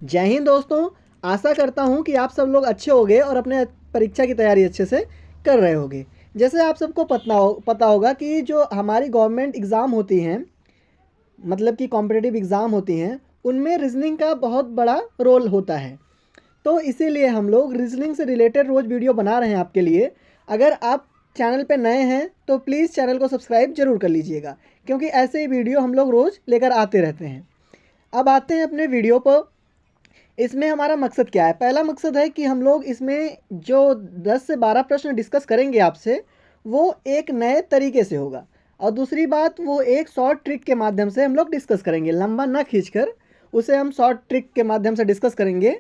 जय हिंद दोस्तों। आशा करता हूँ कि आप सब लोग अच्छे होंगे और अपने परीक्षा की तैयारी अच्छे से कर रहे होंगे। जैसे आप सबको पता होगा कि जो हमारी गवर्नमेंट एग्ज़ाम होती हैं, मतलब कि कॉम्पिटिटिव एग्ज़ाम होती हैं, उनमें रीज़निंग का बहुत बड़ा रोल होता है। तो इसीलिए हम लोग रीज़निंग से रिलेटेड रोज़ वीडियो बना रहे हैं आपके लिए। अगर आप चैनल पे नए हैं तो प्लीज़ चैनल को सब्सक्राइब ज़रूर कर लीजिएगा, क्योंकि ऐसे ही वीडियो हम लोग रोज़ लेकर आते रहते हैं। अब आते हैं अपने वीडियो पर। इसमें हमारा मकसद क्या है? पहला मकसद है कि हम लोग इसमें जो 10 से 12 प्रश्न डिस्कस करेंगे आपसे, वो एक नए तरीके से होगा। और दूसरी बात, वो एक शॉर्ट ट्रिक के माध्यम से हम लोग डिस्कस करेंगे, लंबा ना खींचकर उसे हम शॉर्ट ट्रिक के माध्यम से डिस्कस करेंगे।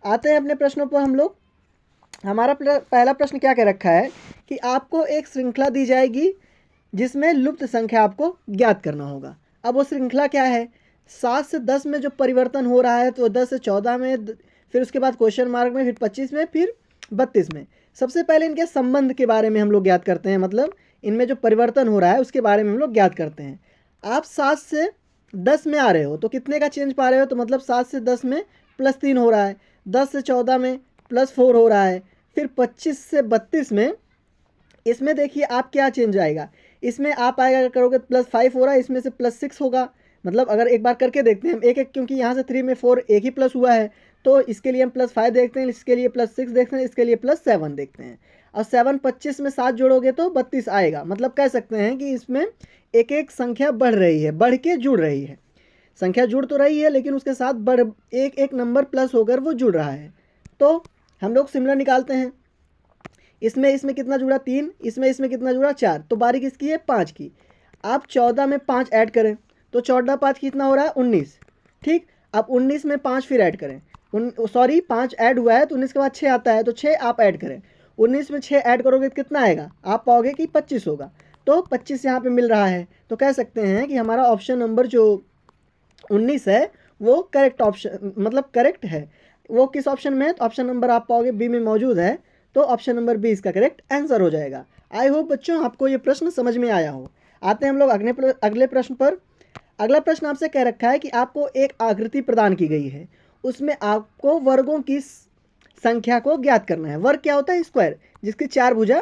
आते हैं अपने प्रश्नों पर हम लोग। हमारा पहला प्रश्न क्या कह रखा है कि आपको एक श्रृंखला दी जाएगी जिसमें लुप्त संख्या आपको ज्ञात करना होगा। अब वो श्रृंखला क्या है? 7 से 10 में जो परिवर्तन हो रहा है, तो 10 से 14 में, फिर उसके बाद क्वेश्चन मार्क में, फिर 25 में, फिर 32 में। सबसे पहले इनके संबंध के बारे में हम लोग ज्ञात करते हैं, मतलब इनमें जो परिवर्तन हो रहा है उसके बारे में हम लोग ज्ञात करते हैं। आप 7 से 10 में आ रहे हो तो कितने का चेंज पा रहे हो? तो मतलब 7 से 10 में +3 हो रहा है, 10 से 14 में +4 हो रहा है, फिर 25 से 32 में, इसमें देखिए आप क्या चेंज आएगा। इसमें आप आएगा, अगर करोगे +5 हो रहा है, इसमें से +6 होगा। मतलब अगर एक बार करके देखते हैं हम एक एक, क्योंकि यहाँ से 3 में 4 एक ही प्लस हुआ है, तो इसके लिए हम +5 देखते हैं, इसके लिए +6 देखते हैं, इसके लिए +7 देखते हैं। और 7 25 में 7 जोड़ोगे तो 32 आएगा। मतलब कह सकते हैं कि इसमें एक एक संख्या बढ़ रही है, बढ़ के जुड़ रही है। संख्या जुड़ तो रही है लेकिन उसके साथ एक एक नंबर प्लस होकर वो जुड़ रहा है। तो हम लोग सिमिलर निकालते हैं। इसमें कितना जुड़ा? 3। इसमें कितना जुड़ा? 4। तो बारी किसकी है? 5 की। आप 14 में 5 ऐड करें तो 14 5 कितना हो रहा है? 19। ठीक। अब 19 में 5 फिर ऐड करें, 5 ऐड हुआ है तो 19 के बाद 6 आता है, तो 6 आप ऐड करें। 19 में 6 ऐड करोगे तो कितना आएगा? आप पाओगे कि 25 होगा। तो 25 यहाँ पे मिल रहा है। तो कह सकते हैं कि हमारा ऑप्शन नंबर जो 19 है वो करेक्ट ऑप्शन, मतलब करेक्ट है। वो किस ऑप्शन में है? तो ऑप्शन नंबर आप पाओगे बी में मौजूद है। तो ऑप्शन नंबर बी इसका करेक्ट आंसर हो जाएगा। आई होप बच्चों आपको ये प्रश्न समझ में आया हो। आते हैं हम लोग अगले प्रश्न पर। अगला प्रश्न आपसे कह रखा है कि आपको एक आकृति प्रदान की गई है, उसमें आपको वर्गों की संख्या को ज्ञात करना है। वर्ग क्या होता है? स्क्वायर, जिसकी 4 भुजा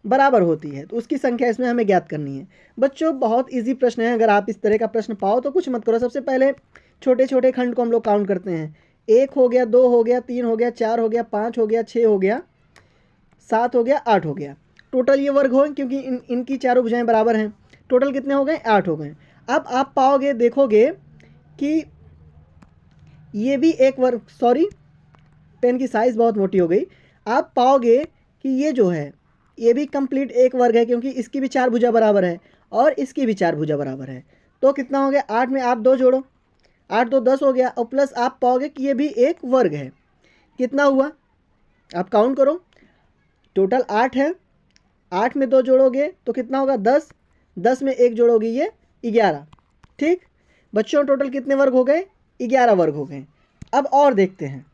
बराबर होती है, तो उसकी संख्या इसमें हमें ज्ञात करनी है। बच्चों बहुत इजी प्रश्न है, अगर आप इस तरह का प्रश्न पाओ तो कुछ मत करो। सबसे पहले छोटे छोटे खंड को हम लोग काउंट करते हैं। 1 हो गया, 2 हो गया, 3 हो गया, 4 हो गया, 5 हो गया, 6 हो गया, 7 हो गया, 8 हो गया। टोटल ये वर्ग हो, क्योंकि इनकी चारों भुजाएं बराबर हैं। टोटल कितने हो गए? 8 हो गए। अब आप पाओगे, देखोगे कि ये भी एक वर्ग, सॉरी पेन की साइज़ बहुत मोटी हो गई। आप पाओगे कि ये जो है ये भी कंप्लीट एक वर्ग है, क्योंकि इसकी भी 4 भुजा बराबर है और इसकी भी 4 भुजा बराबर है। तो कितना हो गया? 8 में आप 2 जोड़ो, 8 2 10 हो गया, और प्लस आप पाओगे कि ये भी एक वर्ग है। कितना हुआ? आप काउंट करो। टोटल 8 है, 8 में 2 जोड़ोगे तो कितना होगा? 10, 10 में 1 जोड़ोगे ये 11। ठीक बच्चों, टोटल कितने वर्ग हो गए? 11 वर्ग हो गए। अब और देखते हैं।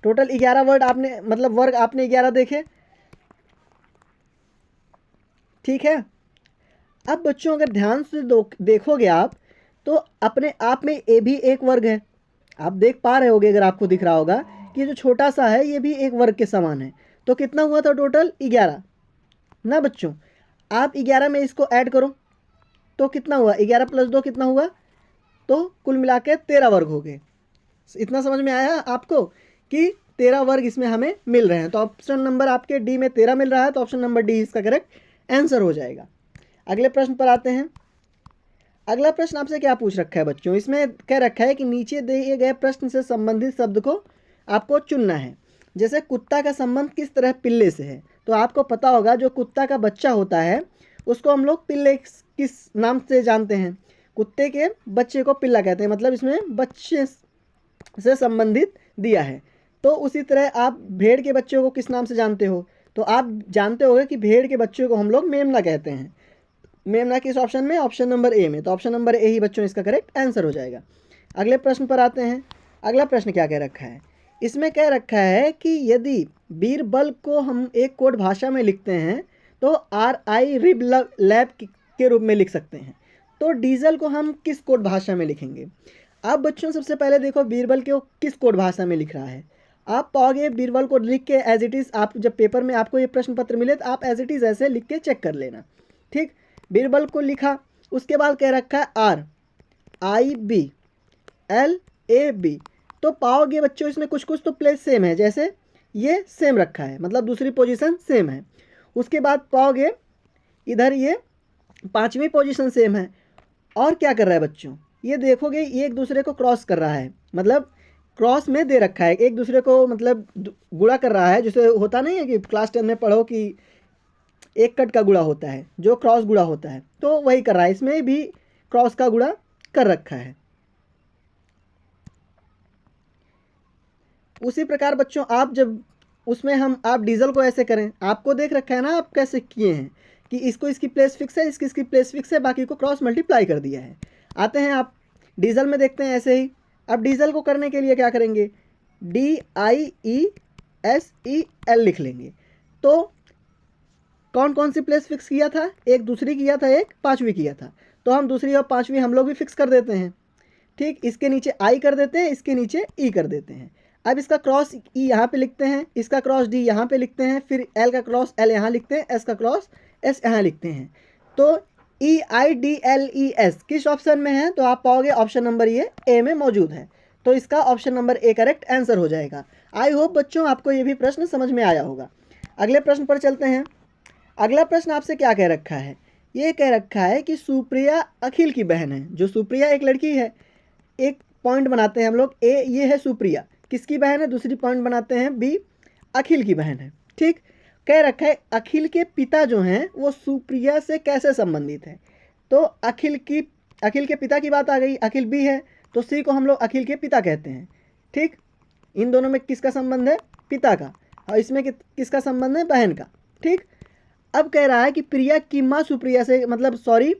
टोटल 11 वर्ग आपने 11 देखे। ठीक है। अब बच्चों अगर ध्यान से देखोगे आप, तो अपने आप में ये भी एक वर्ग है। आप देख पा रहे होगे, अगर आपको दिख रहा होगा कि जो छोटा सा है ये भी एक वर्ग के समान है। तो कितना हुआ था टोटल? 11 ना बच्चों। आप 11 में इसको ऐड करो तो कितना हुआ? 11 + 2 कितना हुआ? तो कुल मिला के 13 वर्ग हो गए। इतना समझ में आया आपको कि 13 वर्ग इसमें हमें मिल रहे हैं। तो ऑप्शन नंबर आपके डी में 13 मिल रहा है, तो ऑप्शन नंबर डी इसका करेक्ट आंसर हो जाएगा। अगले प्रश्न पर आते हैं। अगला प्रश्न आपसे क्या पूछ रखा है बच्चों? इसमें कह रखा है कि नीचे दिए गए प्रश्न से संबंधित शब्द को आपको चुनना है। जैसे कुत्ता का संबंध किस तरह पिल्ले से है? तो आपको पता होगा जो कुत्ता का बच्चा होता है उसको हम लोग पिल्ले किस नाम से जानते हैं? कुत्ते के बच्चे को पिल्ला कहते हैं। मतलब इसमें बच्चे से संबंधित दिया है। तो उसी तरह आप भेड़ के बच्चों को किस नाम से जानते हो? तो आप जानते होंगे कि भेड़ के बच्चों को हम लोग मेमना कहते हैं। मेमना किस ऑप्शन में? ऑप्शन नंबर ए में। तो ऑप्शन नंबर ए ही बच्चों इसका करेक्ट आंसर हो जाएगा। अगले प्रश्न पर आते हैं। अगला प्रश्न क्या कह रखा है? इसमें कह रखा है कि यदि बीरबल को हम एक कोड भाषा में लिखते हैं तो RI रिब लैब के रूप में लिख सकते हैं। तो डीजल को हम किस कोड भाषा में लिखेंगे? अब बच्चों सबसे पहले देखो बीरबल के वो किस कोड भाषा में लिख रहा है। आप पाओगे बीरबल को लिख के एज इट इज़, आप जब पेपर में आपको ये प्रश्न पत्र मिले तो आप एज इट इज़ ऐसे लिख के चेक कर लेना। ठीक, बीरबल को लिखा, उसके बाद कह रखा है RIBLAB। तो पाओगे बच्चों इसमें कुछ कुछ तो प्लेस सेम है, जैसे ये सेम रखा है, मतलब दूसरी पोजीशन सेम है। उसके बाद पाओगे इधर ये 5वीं पोजीशन सेम है। और क्या कर रहा है बच्चों, ये देखोगे ये एक दूसरे को क्रॉस कर रहा है, मतलब क्रॉस में दे रखा है एक दूसरे को, मतलब गुणा कर रहा है। जैसे होता नहीं है कि क्लास 10 में पढ़ो कि एक कट का गुणा होता है, जो क्रॉस गुणा होता है, तो वही कर रहा है, इसमें भी क्रॉस का गुणा कर रखा है। उसी प्रकार बच्चों आप जब उसमें आप डीजल को ऐसे करें, आपको देख रखा है ना आप कैसे किए हैं कि इसको इसकी प्लेस फिक्स है, इसकी प्लेस फिक्स है, बाकी को क्रॉस मल्टीप्लाई कर दिया है। आते हैं आप डीजल में देखते हैं ऐसे ही। अब डीजल को करने के लिए क्या करेंगे, DIESEL लिख लेंगे। तो कौन कौन सी प्लेस फिक्स किया था, एक दूसरी किया था, एक 5वीं किया था, तो हम दूसरी और 5वीं हम लोग भी फिक्स कर देते हैं। ठीक, इसके नीचे I कर देते हैं, इसके नीचे E कर देते हैं। अब इसका क्रॉस E यहाँ पे लिखते हैं, इसका क्रॉस D यहाँ पे लिखते हैं, फिर L का क्रॉस L यहाँ लिखते हैं, S का क्रॉस S यहाँ लिखते हैं। तो EIDLES किस ऑप्शन में है, तो आप पाओगे ऑप्शन नंबर ये A में मौजूद है। तो इसका option number A correct answer हो जाएगा। आई होप बच्चों आपको ये भी प्रश्न समझ में आया होगा। अगले प्रश्न पर चलते हैं। अगला प्रश्न आपसे क्या कह रखा है, ये कह रखा है कि सुप्रिया अखिल की बहन है। जो सुप्रिया एक लड़की है, एक पॉइंट बनाते हैं हम लोग, ए ये है सुप्रिया किसकी बहन है, दूसरी पॉइंट बनाते हैं बी अखिल की बहन है। ठीक, कह रखा है अखिल के पिता जो हैं वो सुप्रिया से कैसे संबंधित है। तो अखिल के पिता की बात आ गई, अखिल बी है तो सी को हम लोग अखिल के पिता कहते हैं। ठीक, इन दोनों में किसका संबंध है, पिता का, और इसमें किसका संबंध है, बहन का। ठीक, अब कह रहा है कि प्रिया की माँ सुप्रिया से, मतलब सॉरी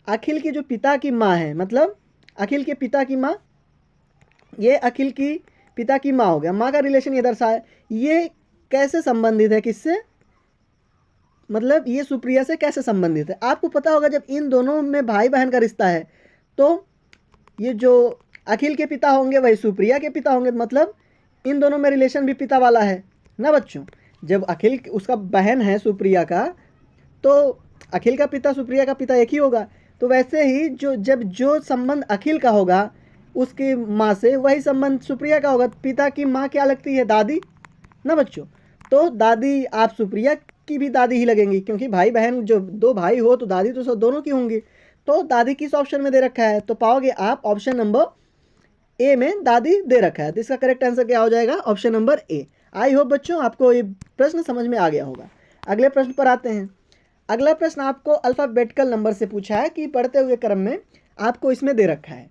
अखिल के जो पिता की माँ है, मतलब अखिल के पिता की माँ, ये अखिल की पिता की माँ हो गया, माँ का रिलेशन ये दर्शाया, ये कैसे संबंधित है किससे, मतलब ये सुप्रिया से कैसे संबंधित है। आपको पता होगा जब इन दोनों में भाई बहन का रिश्ता है तो ये जो अखिल के पिता होंगे वही सुप्रिया के पिता होंगे, मतलब इन दोनों में रिलेशन भी पिता वाला है ना बच्चों। जब अखिल उसका बहन है सुप्रिया का, तो अखिल का पिता सुप्रिया का पिता एक ही होगा। तो वैसे ही जो संबंध अखिल का होगा उसकी माँ से, वही संबंध सुप्रिया का होगा। पिता की माँ क्या लगती है, दादी ना बच्चों। तो दादी आप सुप्रिया की भी दादी ही लगेंगी, क्योंकि भाई बहन जो दो भाई हो तो दादी तो सब दोनों की होंगी। तो दादी किस ऑप्शन में दे रखा है, तो पाओगे आप ऑप्शन नंबर ए में दादी दे रखा है। तो इसका करेक्ट आंसर क्या हो जाएगा, option number A. I hope बच्चों आपको ये प्रश्न समझ में आ गया होगा। अगले प्रश्न पर आते हैं। अगला प्रश्न आपको अल्फ़ाबेटिकल नंबर से पूछा है कि बढ़ते हुए क्रम में आपको इसमें दे रखा है,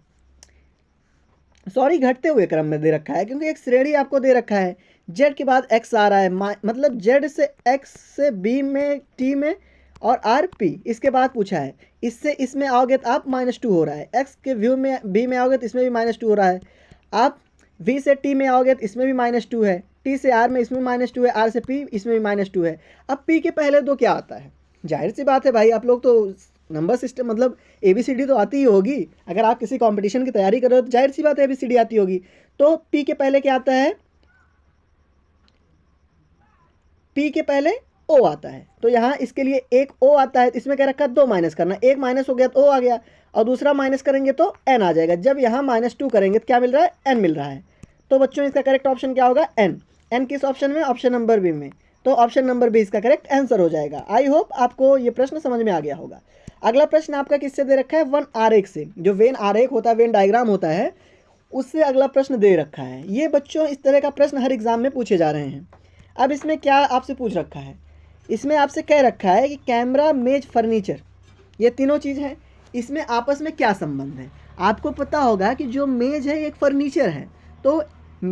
सॉरी घटते हुए क्रम में दे रखा है, क्योंकि एक श्रेणी आपको दे रखा है। जेड के बाद एक्स आ रहा है, मतलब जेड से एक्स से बी में टी में और आर पी, इसके बाद पूछा है। इससे इसमें आओगे तो आप -2 हो रहा है, एक्स के व्यू में बी में आओगे तो इसमें भी -2 हो रहा है, आप वी से टी में आओगे तो इसमें भी -2 है, टी से आर में इसमें -2 है, आर से पी इसमें भी -2 है। अब पी के पहले दो क्या आता है, जाहिर सी बात है भाई आप लोग तो नंबर सिस्टम मतलब ABCD तो आती ही होगी। अगर आप किसी कंपटीशन की तैयारी कर रहे हो तो जाहिर सी बात है ABCD आती होगी। तो पी के पहले क्या आता है, पी के पहले ओ आता है। तो यहाँ इसके लिए एक ओ आता है, इसमें क्या रखा है 2 माइनस करना, एक माइनस हो गया तो ओ आ गया, और दूसरा माइनस करेंगे तो एन आ जाएगा। जब यहाँ -2 करेंगे तो क्या मिल रहा है, एन मिल रहा है। तो बच्चों इसका करेक्ट ऑप्शन क्या होगा, एन। एन किस ऑप्शन में, ऑप्शन नंबर बी में। तो ऑप्शन नंबर बी इसका करेक्ट आंसर हो जाएगा। आई होप आपको ये प्रश्न समझ में आ गया होगा। अगला प्रश्न आपका किससे दे रखा है, वन आरेख से, जो वेन आरेख होता है, वेन डायग्राम होता है, उससे अगला प्रश्न दे रखा है। ये बच्चों इस तरह का प्रश्न हर एग्जाम में पूछे जा रहे हैं। अब इसमें क्या आपसे पूछ रखा है, इसमें आपसे कह रखा है कि कैमरा, मेज, फर्नीचर, ये तीनों चीज़ हैं, इसमें आपस में क्या संबंध है। आपको पता होगा कि जो मेज है एक फर्नीचर है, तो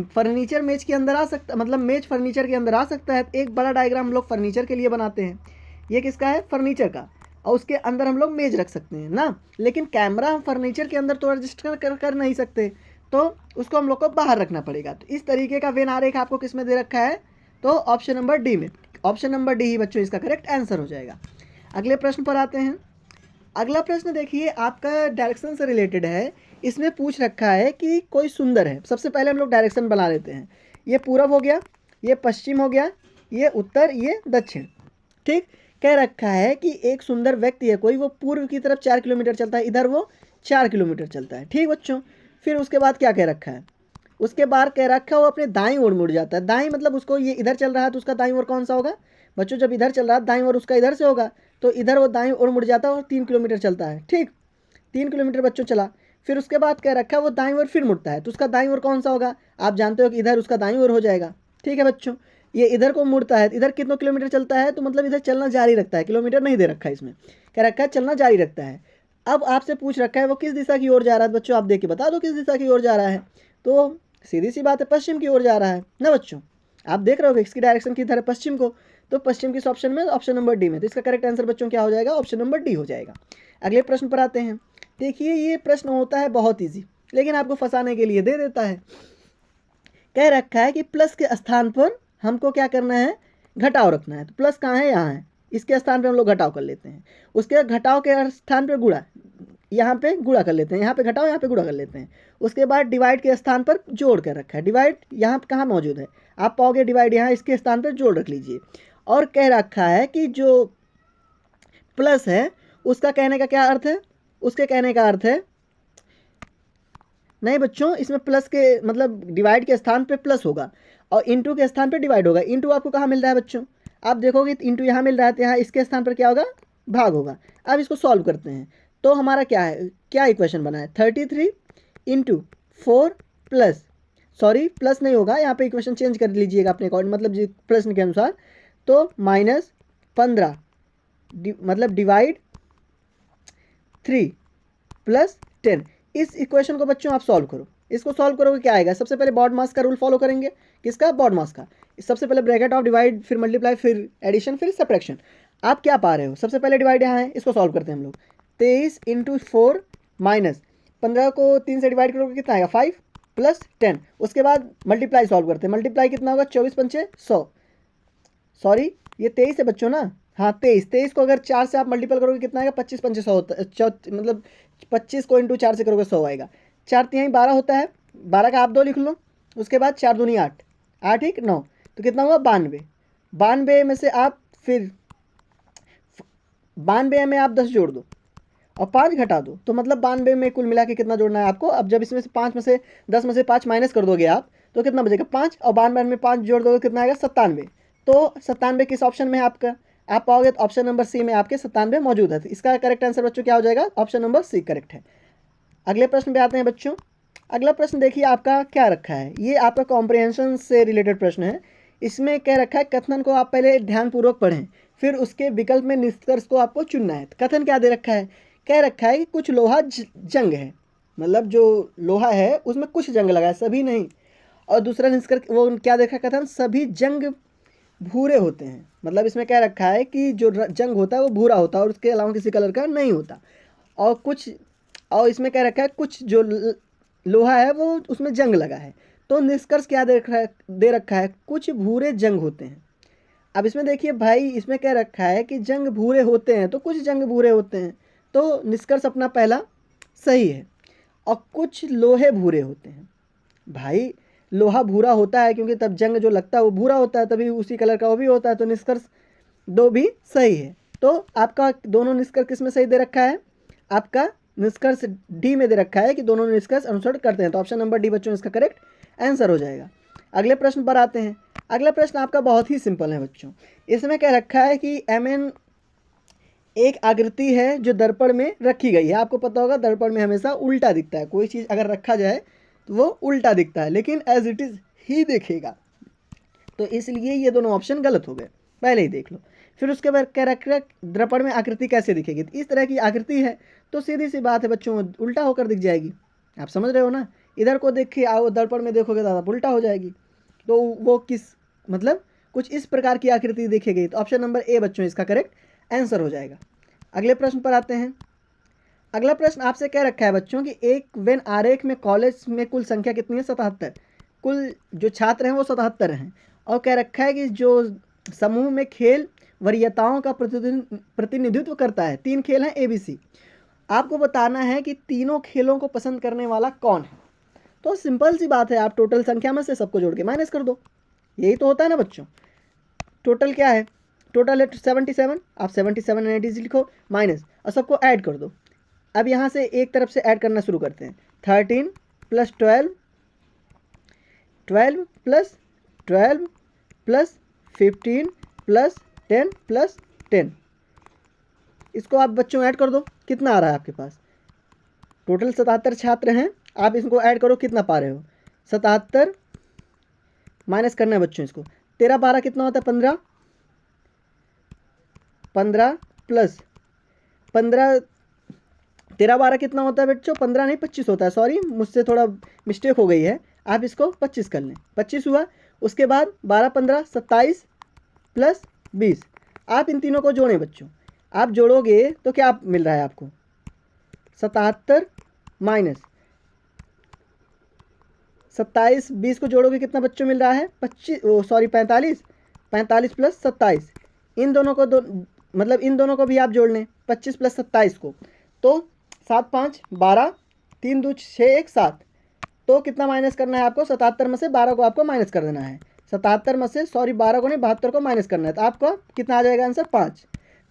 फर्नीचर मेज के अंदर आ सकता, मतलब मेज फर्नीचर के अंदर आ सकता है। एक बड़ा डायग्राम हम लोग फर्नीचर के लिए बनाते हैं, ये किसका है, फर्नीचर का, और उसके अंदर हम लोग मेज रख सकते हैं ना। लेकिन कैमरा हम फर्नीचर के अंदर तो रजिस्टर कर नहीं सकते, तो उसको हम लोग को बाहर रखना पड़ेगा। तो इस तरीके का वेन आरेख आपको किस में दे रखा है, तो ऑप्शन नंबर डी में। ऑप्शन नंबर डी ही बच्चों इसका करेक्ट आंसर हो जाएगा। अगले प्रश्न पर आते हैं। अगला प्रश्न देखिए आपका डायरेक्शन से रिलेटेड है। इसमें पूछ रखा है कि कोई सुंदर है। सबसे पहले हम लोग डायरेक्शन बना लेते हैं। ये पूरब हो गया, ये पश्चिम हो गया, ये उत्तर, ये दक्षिण। ठीक, कह रखा है कि एक सुंदर व्यक्ति है कोई, वो पूर्व की तरफ 4 किलोमीटर चलता है, इधर वो 4 किलोमीटर चलता है। ठीक बच्चों, फिर उसके बाद क्या कह रखा है, उसके बाद कह रखा है वो अपने दाईं ओर मुड़ जाता है। दाईं मतलब उसको, ये इधर चल रहा है तो उसका दाईं ओर कौन सा होगा बच्चों, जब इधर चल रहा है दाईं ओर उसका इधर से होगा, तो इधर वो दाईं ओर मुड़ जाता है और 3 किलोमीटर चलता है। ठीक, 3 किलोमीटर बच्चों चला। फिर उसके बाद कह रखा है वो दाईं ओर फिर मुड़ता है, तो उसका दाईं ओर कौन सा होगा, आप जानते हो कि इधर उसका दाईं ओर हो जाएगा। ठीक है बच्चों, ये इधर को मुड़ता है, इधर कितने किलोमीटर चलता है, तो मतलब इधर चलना जारी रखता है। किलोमीटर नहीं दे रखा है इसमें, कह रखा है चलना जारी रखता है। अब आपसे पूछ रखा है वो किस दिशा की ओर जा रहा है। बच्चों आप देख के बता दो किस दिशा की ओर जा रहा है, तो सीधी सी बात है पश्चिम की ओर जा रहा है ना बच्चों। आप देख रहे हो इसकी डायरेक्शन किधर है, पश्चिम को, तो पश्चिम किस ऑप्शन में, ऑप्शन नंबर डी में। तो इसका करेक्ट आंसर बच्चों क्या हो जाएगा, ऑप्शन नंबर डी हो जाएगा। अगले प्रश्न पर आते हैं। देखिए ये प्रश्न होता है बहुत ईजी, लेकिन आपको फंसाने के लिए दे देता है। कह रखा है कि प्लस के स्थान पर हमको क्या करना है, घटाव रखना है। तो प्लस कहाँ है, यहाँ है, इसके स्थान पे हम लोग घटाव कर लेते हैं। उसके घटाव के स्थान पे गुणा, यहाँ पे गुणा कर लेते हैं, यहाँ पे घटाव, यहाँ पे गुणा कर लेते हैं। उसके बाद डिवाइड के स्थान पर जोड़ कर रखा है। डिवाइड यहाँ कहाँ मौजूद है, आप पाओगे डिवाइड यहाँ, इसके स्थान पर जोड़ रख लीजिए। और कह रखा है कि जो प्लस है उसका कहने का क्या अर्थ है, उसके कहने का अर्थ है, नहीं बच्चों इसमें प्लस के मतलब डिवाइड के स्थान पे प्लस होगा और इंटू के स्थान पे डिवाइड होगा। इंटू आपको कहाँ मिल रहा है बच्चों, आप देखोगे इंटू यहाँ मिल रहा है, तो यहाँ इसके स्थान पर क्या होगा, भाग होगा। अब इसको सॉल्व करते हैं, तो हमारा क्या है, क्या इक्वेशन बना है, 33 इंटू 4 प्लस, सॉरी प्लस नहीं होगा, यहाँ पे इक्वेशन चेंज कर लीजिएगा अपने अकॉर्डिंग, मतलब जी प्रश्न के अनुसार, तो -15 मतलब डिवाइड 3 प्लस 10। इस इक्वेशन को बच्चों आप सॉल्व करो। इसको सॉल्व करोगे क्या आएगा, सबसे पहले बॉड मास का रूल फॉलो करेंगे। किसका, बॉड मास का। सबसे पहले ब्रैकेट ऑफ डिवाइड, फिर मल्टीप्लाई, फिर एडिशन, फिर सब्ट्रैक्शन। आप क्या पा रहे हो, सबसे पहले डिवाइड यहाँ है, इसको सॉल्व करते हैं हम लोग। 23 इंटू 4 माइनस 15 को 3 से डिवाइड करोगे कितना आएगा, 5 प्लस 10। उसके बाद मल्टीप्लाई सॉल्व करते हैं। मल्टीप्लाई कितना होगा, 24 पंचे 100, सॉरी ये 23 है बच्चों ना, हाँ 23 को अगर 4 से आप मल्टीपल करोगे कितना आएगा, 25 पंचे 100 होता है, मतलब 25 को इंटू 4 से करोगे 100 आएगा। 4 तिहाई 12 होता है, 12 का आप 2 लिख लो, उसके बाद 4 दूनी 8, 8 एक 9, तो कितना हुआ 92। 92 में से आप फिर 92 में आप 10 जोड़ दो और 5 घटा दो, तो मतलब 92 में कुल मिला के कितना जोड़ना है आपको। अब जब इसमें से 5 में से 10 में से 5 माइनस कर दोगे आप, तो कितना बचेगा 5, और 92 में 5 जोड़ दोगे कितना आएगा 97। तो 97 किस ऑप्शन में है आपका, आप पाओगे तो ऑप्शन नंबर सी में आपके 97 मौजूद है। तो इसका करेक्ट आंसर बच्चों क्या हो जाएगा, ऑप्शन नंबर सी करेक्ट है। अगले प्रश्न पे आते हैं बच्चों। अगला प्रश्न देखिए आपका क्या रखा है, ये आपका कॉम्प्रिहेंशन से रिलेटेड प्रश्न है। इसमें क्या रखा है, कथन को आप पहले ध्यानपूर्वक पढ़ें, फिर उसके विकल्प में निष्कर्ष को आपको चुनना है। कथन क्या दे रखा है, कह रखा है कि कुछ लोहा जंग है, मतलब जो लोहा है उसमें कुछ जंग लगा है, सभी नहीं। और दूसरा निष्कर्ष वो क्या देखा, कथन सभी जंग भूरे होते हैं, मतलब इसमें क्या रखा है कि जो जंग होता है वो भूरा होता है और उसके अलावा किसी कलर का नहीं होता। और कुछ, और इसमें क्या रखा है, कुछ जो लोहा है वो उसमें जंग लगा है। तो निष्कर्ष क्या दे रखा है, कुछ भूरे जंग होते हैं। अब इसमें देखिए भाई, इसमें क्या रखा है कि जंग भूरे होते हैं, तो कुछ जंग भूरे होते हैं, तो निष्कर्ष अपना पहला सही है। और कुछ लोहे भूरे होते हैं, भाई लोहा भूरा होता है क्योंकि तब जंग जो लगता है वो भूरा होता है, तभी उसी कलर का वो भी होता है, तो निष्कर्ष 2 भी सही है। तो आपका दोनों निष्कर्ष किस में सही दे रखा है, आपका निष्कर्ष डी में दे रखा है कि दोनों निष्कर्ष अनुसरण करते हैं, तो ऑप्शन नंबर डी बच्चों इसका करेक्ट आंसर हो जाएगा। अगले प्रश्न पर आते हैं। अगला प्रश्न आपका बहुत ही सिंपल है बच्चों। इसमें क्या रखा है कि mn एक आकृति है जो दर्पण में रखी गई है। आपको पता होगा दर्पण में हमेशा उल्टा दिखता है, कोई चीज़ अगर रखा जाए तो वो उल्टा दिखता है, लेकिन एज इट इज़ ही दिखेगा, तो इसलिए ये दोनों ऑप्शन गलत हो गए, पहले ही देख लो। फिर उसके बाद क्या रखा, दर्पण में आकृति कैसे दिखेगी, तो इस तरह की आकृति है तो सीधी सी बात है बच्चों उल्टा होकर दिख जाएगी। आप समझ रहे हो ना, इधर को देखिए आओ दर्पण में देखोगे तो उल्टा हो जाएगी, तो वो किस मतलब कुछ इस प्रकार की आकृति दिखेगी, तो ऑप्शन नंबर ए बच्चों इसका करेक्ट आंसर हो जाएगा। अगले प्रश्न पर आते हैं। अगला प्रश्न आपसे क्या रखा है बच्चों कि एक वेन आरेख में कॉलेज में कुल संख्या कितनी है, 77, कुल जो छात्र हैं वो 77 हैं। और क्या रखा है कि जो समूह में खेल वरीयताओं का प्रतिनिधित्व करता है, 3 खेल हैं ABC, आपको बताना है कि तीनों खेलों को पसंद करने वाला कौन है। तो सिंपल सी बात है, आप टोटल संख्या में से सबको जोड़ के माइनस कर दो, यही तो होता है ना बच्चों। टोटल क्या है, टोटल है 77, आप 77 एन लिखो माइनस और सबको ऐड कर दो। अब यहाँ से एक तरफ से ऐड करना शुरू करते हैं, 13 + 12, 12 + 12 + 15 + 10 + 10, इसको आप बच्चों ऐड कर दो, कितना आ रहा है आपके पास। टोटल 77 छात्र हैं, आप इसको ऐड करो, कितना पा रहे हो, 77 माइनस करना है बच्चों इसको, 13 12 कितना होता है, 15, 15 + 15, 13 12 कितना होता है बच्चों, 15 नहीं 25 होता है, सॉरी मुझसे थोड़ा मिस्टेक हो गई है, आप इसको 25 कर लें, 25 हुआ। उसके बाद 12 15 27 + 20, आप इन तीनों को जोड़ें बच्चों, आप जोड़ोगे तो क्या मिल रहा है आपको, 77 माइनस 27, 20 को जोड़ोगे कितना बच्चों मिल रहा है, 45, 45 + 27, इन दोनों को मतलब इन दोनों को भी आप जोड़ लें, 25 + 27 को, तो 7 5 12, 3 2 6 1 7, तो कितना माइनस करना है आपको, 77 में से 12 को आपको माइनस कर देना है, 77 में से 12 को नहीं 72 को माइनस करना है, तो आपका कितना आ जाएगा आंसर 5।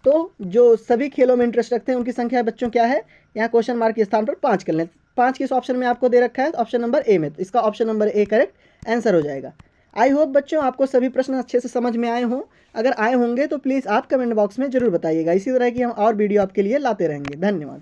तो जो सभी खेलों में इंटरेस्ट रखते हैं उनकी संख्या बच्चों क्या है, यहाँ क्वेश्चन मार्क के स्थान पर 5 कर लें। 5 किस ऑप्शन में आपको दे रखा है, ऑप्शन नंबर ए में, तो इसका option number A correct answer हो जाएगा। आई होप बच्चों आपको सभी प्रश्न अच्छे से समझ में आए हों, अगर आए होंगे तो प्लीज़ आप कमेंट बॉक्स में ज़रूर बताइएगा, इसी तरह की हम और वीडियो आपके लिए लाते रहेंगे। धन्यवाद।